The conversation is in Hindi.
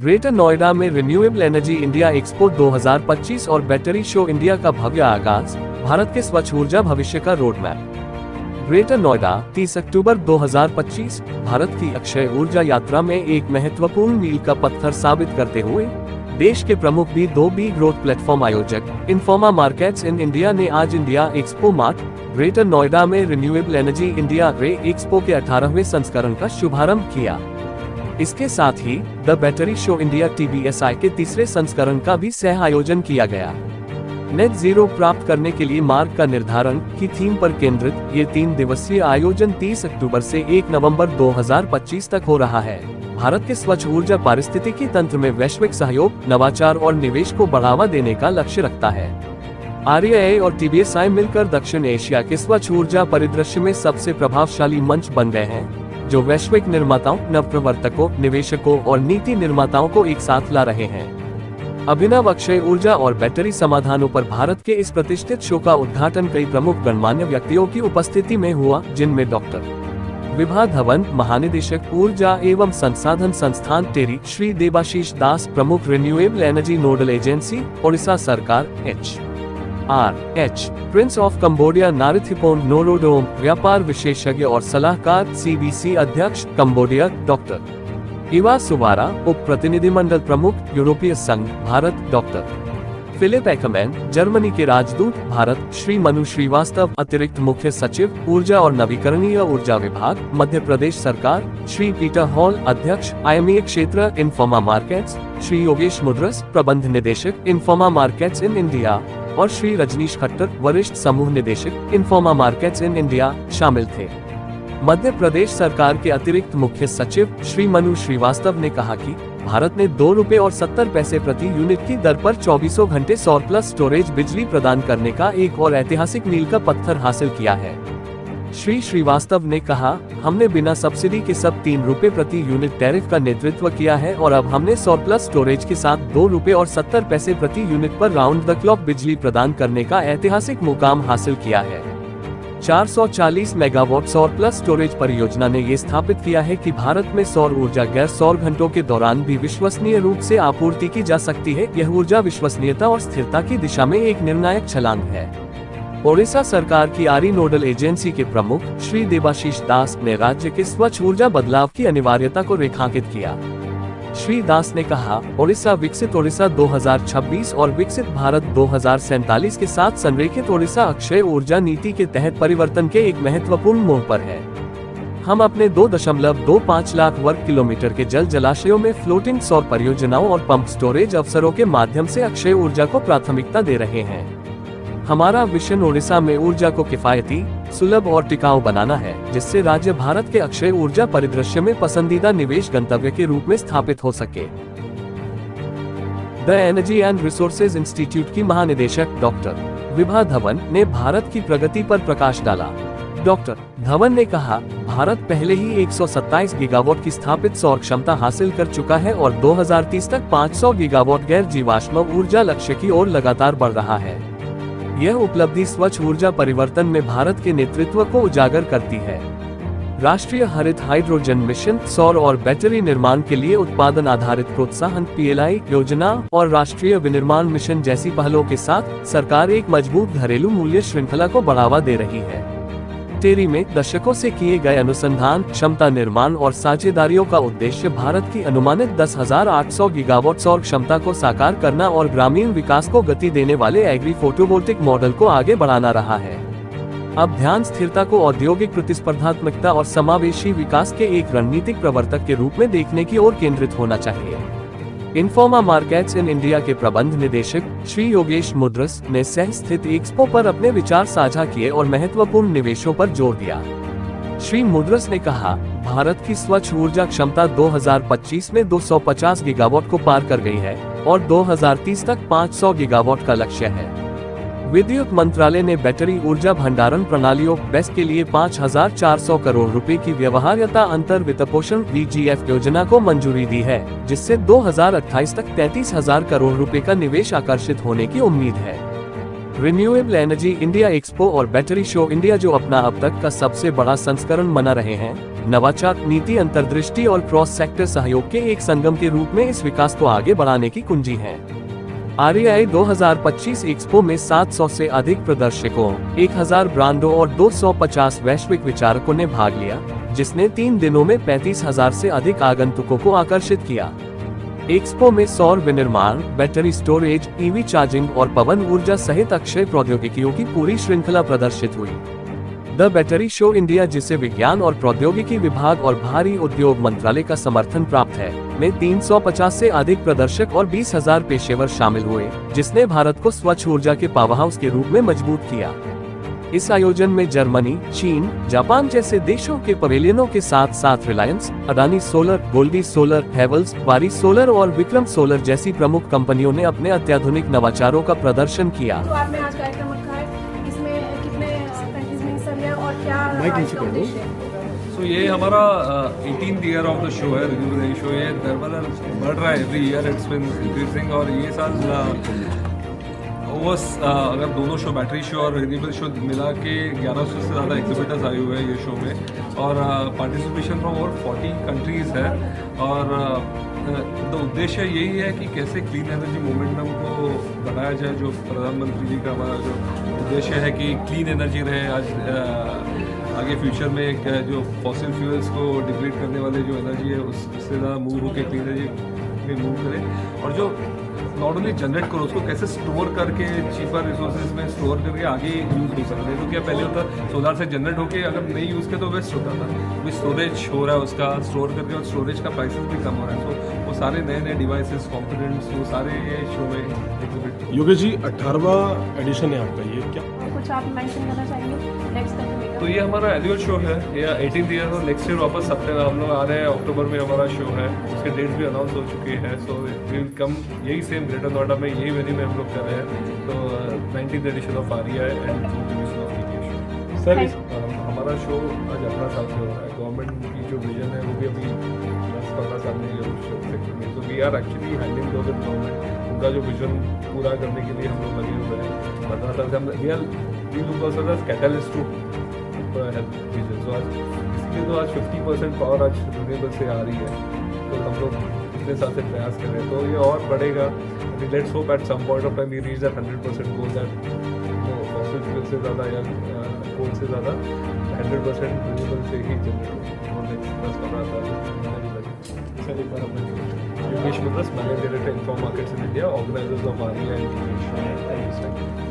ग्रेटर नोएडा में रिन्यूएबल एनर्जी इंडिया एक्सपो 2025 और बैटरी शो इंडिया का भव्य आगाज, भारत के स्वच्छ ऊर्जा भविष्य का रोड मैप। ग्रेटर नोएडा 30 अक्टूबर 2025 भारत की अक्षय ऊर्जा यात्रा में एक महत्वपूर्ण मील का पत्थर साबित करते हुए देश के प्रमुख B2B ग्रोथ प्लेटफॉर्म आयोजक इन्फोमा मार्केट्स इन इंडिया ने आज India expo mart greater Noida में रिन्यूएबल एनर्जी इंडिया रे एक्सपो के 18वें संस्करण का शुभारंभ किया। इसके साथ ही the battery show India TBSI के तीसरे संस्करण का भी सह आयोजन किया गया। नेट जीरो प्राप्त करने के लिए मार्ग का निर्धारण की थीम पर केंद्रित ये 3 दिवसीय आयोजन 30 अक्टूबर से 1 नवंबर 2025 तक हो रहा है। भारत के स्वच्छ ऊर्जा पारिस्थितिकी तंत्र में वैश्विक सहयोग, नवाचार और निवेश को बढ़ावा देने का लक्ष्य रखता है। RIA और TBSI मिलकर दक्षिण एशिया के स्वच्छ ऊर्जा परिदृश्य में सबसे प्रभावशाली मंच बन गए हैं, जो वैश्विक निर्माताओं, नवप्रवर्तकों, निवेशकों और नीति निर्माताओं को एक साथ ला रहे हैं। अभिनव अक्षय ऊर्जा और बैटरी समाधानों पर भारत के इस प्रतिष्ठित शो का उद्घाटन कई प्रमुख गणमान्य व्यक्तियों की उपस्थिति में हुआ, जिनमें डॉक्टर विभा धवन, महानिदेशक ऊर्जा एवं संसाधन संस्थान टेरी, श्री देबाशीष दास, प्रमुख renewable energy nodal agency Odisha सरकार HRH, prince of Cambodia Narithipon Norodom, व्यापार विशेषज्ञ और सलाहकार CBC अध्यक्ष कंबोडिया डॉक्टर इवा सुवारा, उप प्रतिनिधिमंडल प्रमुख यूरोपीय संघ Bharat doctor Philip Ackermann, Germany के राजदूत भारत श्री मनु श्रीवास्तव, अतिरिक्त मुख्य सचिव ऊर्जा और नवीकरणीय ऊर्जा विभाग मध्य प्रदेश सरकार श्री पीटर हॉल, अध्यक्ष IMEA क्षेत्र इन्फोमा मार्केट्स श्री योगेश मुद्रस, प्रबंध निदेशक इन्फोमा मार्केट्स इन इंडिया और श्री रजनीश खट्टर, वरिष्ठ समूह निदेशक इन्फोमा मार्केट्स इन इंडिया शामिल थे। मध्य प्रदेश सरकार के अतिरिक्त मुख्य सचिव श्री मनु श्रीवास्तव ने कहा कि भारत ने ₹2.70 प्रति यूनिट की दर पर 24 घंटे सौर प्लस स्टोरेज बिजली प्रदान करने का एक और ऐतिहासिक मील का पत्थर हासिल किया है। श्री श्रीवास्तव ने कहा, हमने बिना सब्सिडी के सब ₹3 प्रति यूनिट टैरिफ का नेतृत्व किया है और अब हमने सौर प्लस स्टोरेज के साथ ₹2.70 प्रति यूनिट पर राउंड द क्लॉक बिजली प्रदान करने का ऐतिहासिक मुकाम हासिल किया है। 440 मेगावाट सौर प्लस स्टोरेज परियोजना ने ये स्थापित किया है कि भारत में सौर ऊर्जा गैर सौर घंटों के दौरान भी विश्वसनीय रूप से आपूर्ति की जा सकती है। यह ऊर्जा विश्वसनीयता और स्थिरता की दिशा में एक निर्णायक छलांग है। ओडिशा सरकार की RE नोडल एजेंसी के प्रमुख श्री देबाशीष दास ने राज्य के स्वच्छ ऊर्जा बदलाव की अनिवार्यता को रेखांकित किया। श्री दास ने कहा, ओडिशा विकसित ओडिशा 2026 और विकसित भारत 2047 के साथ संरेखित ओडिशा अक्षय ऊर्जा नीति के तहत परिवर्तन के एक महत्वपूर्ण मोड़ पर है। हम अपने 2.25 लाख वर्ग किलोमीटर के जल जलाशयों में फ्लोटिंग सौर परियोजनाओं और पंप स्टोरेज अवसरों के माध्यम से अक्षय ऊर्जा को प्राथमिकता दे रहे हैं। हमारा विजन ओडिशा में ऊर्जा को किफायती, सुलभ और टिकाऊ बनाना है, जिससे राज्य भारत के अक्षय ऊर्जा परिदृश्य में पसंदीदा निवेश गंतव्य के रूप में स्थापित हो सके। The energy and resources institute की महानिदेशक डॉक्टर विभा धवन ने भारत की प्रगति पर प्रकाश डाला। डॉक्टर धवन ने कहा, भारत पहले ही 127 गीगावाट की स्थापित सौर क्षमता हासिल कर चुका है और 2030 तक 500 गीगावाट गैर जीवाश्म ऊर्जा लक्ष्य की ओर लगातार बढ़ रहा है। यह उपलब्धि स्वच्छ ऊर्जा परिवर्तन में भारत के नेतृत्व को उजागर करती है। राष्ट्रीय हरित हाइड्रोजन मिशन, सौर और बैटरी निर्माण के लिए उत्पादन आधारित प्रोत्साहन PLI योजना और राष्ट्रीय विनिर्माण मिशन जैसी पहलों के साथ सरकार एक मजबूत घरेलू मूल्य श्रृंखला को बढ़ावा दे रही है। टेरी में दशकों से किए गए अनुसंधान, क्षमता निर्माण और साझेदारियों का उद्देश्य भारत की अनुमानित 10,800 गीगावाट सौर क्षमता को साकार करना और ग्रामीण विकास को गति देने वाले एग्री फोटोवोल्टिक मॉडल को आगे बढ़ाना रहा है। अब ध्यान स्थिरता को औद्योगिक प्रतिस्पर्धात्मकता और समावेशी विकास के एक रणनीतिक प्रवर्तक के रूप में देखने की ओर केंद्रित होना चाहिए। इन्फोमा मार्केट्स इन इंडिया के प्रबंध निदेशक श्री योगेश मुद्रस ने सह स्थित एक्सपो पर अपने विचार साझा किए और महत्वपूर्ण निवेशों पर जोर दिया। श्री मुद्रस ने कहा, भारत की स्वच्छ ऊर्जा क्षमता 2025 में 250 गीगावाट को पार कर गई है और 2030 तक 500 गीगावाट का लक्ष्य है। विद्युत मंत्रालय ने बैटरी ऊर्जा भंडारण प्रणालियों BESS के लिए 5,400 करोड़ रुपए की व्यवहार्यता अंतर वित्तपोषण VGF योजना को मंजूरी दी है, जिससे 2028 तक 33,000 करोड़ रुपए का निवेश आकर्षित होने की उम्मीद है। रिन्यूएबल एनर्जी इंडिया एक्सपो और बैटरी शो इंडिया, जो अपना अब तक का सबसे बड़ा संस्करण मना रहे हैं, नवाचार, नीति अंतर्दृष्टि और क्रॉस सेक्टर सहयोग के एक संगम के रूप में इस विकास को आगे बढ़ाने की कुंजी है। REI 2025 एक्सपो में 700 से अधिक प्रदर्शकों, 1000 ब्रांडों और 250 वैश्विक विचारकों ने भाग लिया, जिसने 3 दिनों में 35,000 से अधिक आगंतुकों को आकर्षित किया। एक्सपो में सौर विनिर्माण, बैटरी स्टोरेज, EV चार्जिंग और पवन ऊर्जा सहित अक्षय प्रौद्योगिकियों की पूरी श्रृंखला प्रदर्शित हुई। द बैटरी शो इंडिया, जिसे विज्ञान और प्रौद्योगिकी विभाग और भारी उद्योग मंत्रालय का समर्थन प्राप्त है, में 350 से अधिक प्रदर्शक और 20,000 पेशेवर शामिल हुए, जिसने भारत को स्वच्छ ऊर्जा के पावरहाउस के रूप में मजबूत किया। इस आयोजन में जर्मनी, चीन, जापान जैसे देशों के पवेलियनों के साथ साथ रिलायंस, अडानी सोलर, गोल्डी सोलर, हैवेल्स, वारी सोलर और विक्रम सोलर जैसी प्रमुख कंपनियों ने अपने अत्याधुनिक नवाचारों का प्रदर्शन किया। तो आपने आज कार्यक्रम रखा है, इसमें कितने कंट्रीज में हिस्सा लिया और क्या उद्देश्य है? तो ये हमारा 18th year of the show है, रिन्यूएबल शो। ये बढ़ रहा है every year, it's been increasing. और ये साल अगर दोनों शो, बैटरी शो और रिन्यूएबल शो मिला के 1100 से ज़्यादा एग्जिबिटर्स आए हुए हैं ये शो में, और पार्टिसिपेशन फ्रॉम ओवर 40 कंट्रीज़ है। और तो उद्देश्य यही है कि कैसे क्लीन एनर्जी मोमेंटम को बढ़ाया जाए। जो प्रधानमंत्री जी का हमारा जो उद्देश्य है कि क्लीन एनर्जी रहे, आज आगे फ्यूचर में एक जो फॉसिल फ्यूल्स को डिप्लीट करने वाले जो एनर्जी है उससे ज़्यादा मूव होकर क्लीन एनर्जी में मूव करें। और जो नॉट ओनली जनरेट करो, उसको कैसे स्टोर करके चीपर रिसोर्सेज में स्टोर करके आगे यूज़ हो सकते हैं। तो क्या पहले होता सोलर से जनरेट होकर अगर नहीं यूज़ किया तो वेस्ट होता था, अभी स्टोरेज हो रहा है उसका स्टोर करके, और स्टोरेज का प्राइसेस भी कम हो रहा है। तो वो सारे नए नए डिवाइसेस, कॉम्पोनेंट्स, वो सारे ये शो में एग्जिबिट। योगेश जी, 18वां एडिशन है आपका, ये क्या कुछ आप मेंशन करना चाहेंगे नेक्स्ट टाइम? तो ये हमारा एनुअल शो है, ये 18th ईयर और नेक्स्ट ईयर वापस सितंबर हम लोग आ रहे हैं, अक्टूबर में हमारा शो है, उसके डेट भी अनाउंस हो चुके हैं। सो विल कम यही सेम ग्रेटर नोएडा में, यही वेन्यू में हम लोग कर रहे हैं। तो 19th edition of REI and edition of PTA show. Sir हमारा शो आज 18 साल से हो रहा है। गवर्नमेंट की जो विजन है वो भी अभी 10-15 साल में सेक्टर में, तो we are actually handling with government. उनका जो विजन पूरा करने के लिए हम लोग लगे हुए हैं। 15 साल से हम we look also as catalyst to help vision. So आज इसलिए तो आज 50% पावर आज रिन्यूएबल से आ रही है। तो हम लोग इतने साल से प्रयास कर रहे हैं, तो ये और बढ़ेगा। Let's hope at some point of time we reach that 100% goal, that fossil fuel से ज़्यादा या कोल से ज़्यादा 100% रिन्यूएबल से ही जनरेट हो। नेक्स्ट 10-15 साल सर एक बार अपने Yogesh Mitra, manager director inform markets in India, organisers of REI and PTA show. Thank you sir.